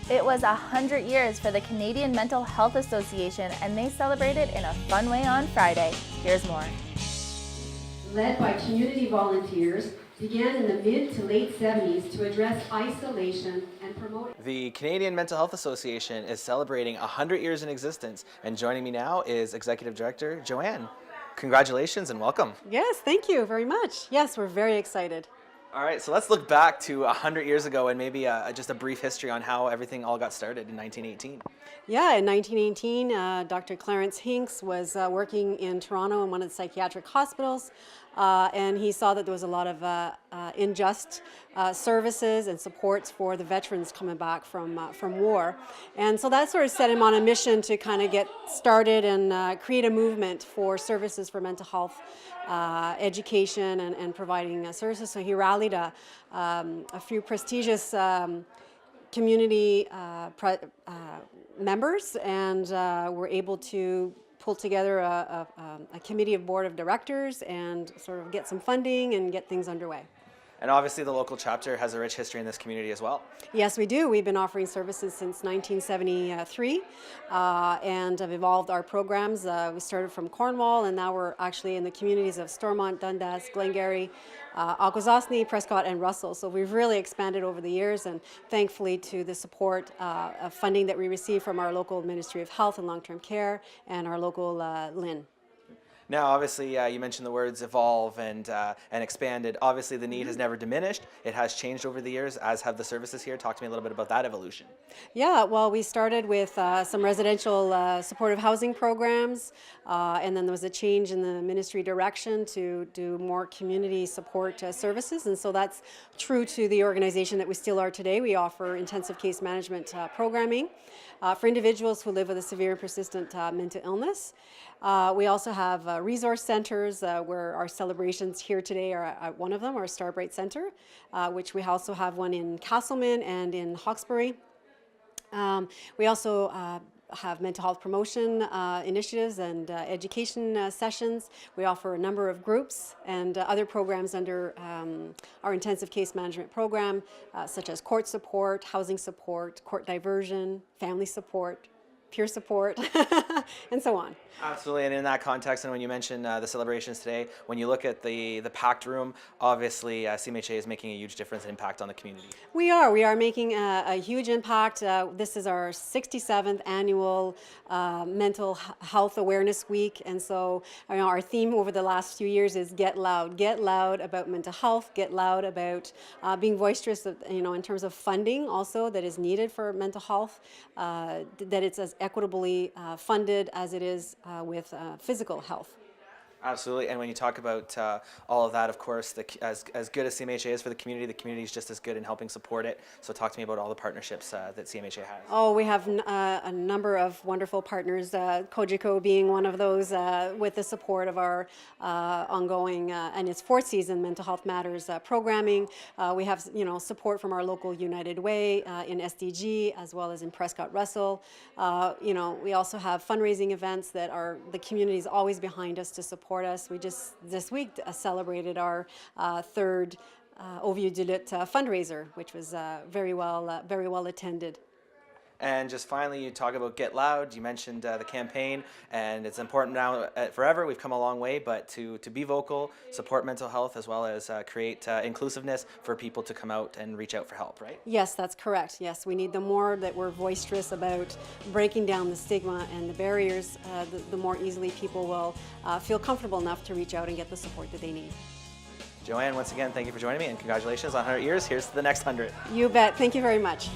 It was 100 years for the Canadian Mental Health Association, and they celebrated in a fun way on Friday. Here's more. Led by community volunteers, began in the mid to late 70s to address isolation and promote. The Canadian Mental Health Association is celebrating 100 years in existence, and joining me now is Executive Director Joanne. Congratulations and welcome. Yes, thank you very much. Yes, we're very excited. All right, so let's look back to 100 years ago and maybe just a brief history on how everything all got started in 1918. Yeah, in 1918, Dr. Clarence Hinks was working in Toronto in one of the psychiatric hospitals, and he saw that there was a lot of unjust services and supports for the veterans coming back from war. And so that sort of set him on a mission to kind of get started and create a movement for services for mental health education and providing services. So he rallied a few prestigious community members and were able to pull together a committee of board of directors and sort of get some funding and get things underway. And obviously the local chapter has a rich history in this community as well. Yes, we do. We've been offering services since 1973 and have evolved our programs. We started from Cornwall, and now we're actually in the communities of Stormont, Dundas, Glengarry, Akwesasne, Prescott, and Russell. So we've really expanded over the years, and thankfully to the support of funding that we receive from our local Ministry of Health and Long-Term Care and our local LIN. Now, obviously, you mentioned the words evolve and expanded. Obviously, the need has never diminished. It has changed over the years, as have the services here. Talk to me a little bit about that evolution. Yeah, well, we started with some residential supportive housing programs, and then there was a change in the ministry direction to do more community support services, and so that's true to the organization that we still are today. We offer intensive case management programming for individuals who live with a severe and persistent mental illness. We also have resource centers where our celebrations here today are one of them, our Starbright Center, which we also have one in Castleman and in Hawkesbury. We also have mental health promotion initiatives and education sessions. We offer a number of groups and other programs under our intensive case management program, such as court support, housing support, court diversion, family support, peer support, and so on. Absolutely, and in that context, and when you mention the celebrations today, when you look at the packed room, obviously CMHA is making a huge difference and impact on the community. We are making a huge impact. This is our 67th annual Mental Health Awareness Week, and so our theme over the last few years is get loud about mental health, get loud about being boisterous, in terms of funding also that is needed for mental health, that it's as equitably funded as it is with physical health. Absolutely, and when you talk about all of that, of course, as good as CMHA is for the community is just as good in helping support it. So talk to me about all the partnerships that CMHA has. Oh, we have a number of wonderful partners, Cogeco being one of those, with the support of our ongoing and its fourth season Mental Health Matters programming. We have support from our local United Way in SDG as well as in Prescott Russell. We also have fundraising events that the community is always behind us to support us. We just this week celebrated our third Au Vieux du Lutte fundraiser, which was very well attended. And just finally, you talk about Get Loud. You mentioned the campaign, and it's important now forever. We've come a long way, but to be vocal, support mental health, as well as create inclusiveness for people to come out and reach out for help, right? Yes, that's correct. Yes, we need the more that we're boisterous about breaking down the stigma and the barriers, the more easily people will feel comfortable enough to reach out and get the support that they need. Joanne, once again, thank you for joining me, and congratulations on 100 years. Here's to the next 100. You bet. Thank you very much.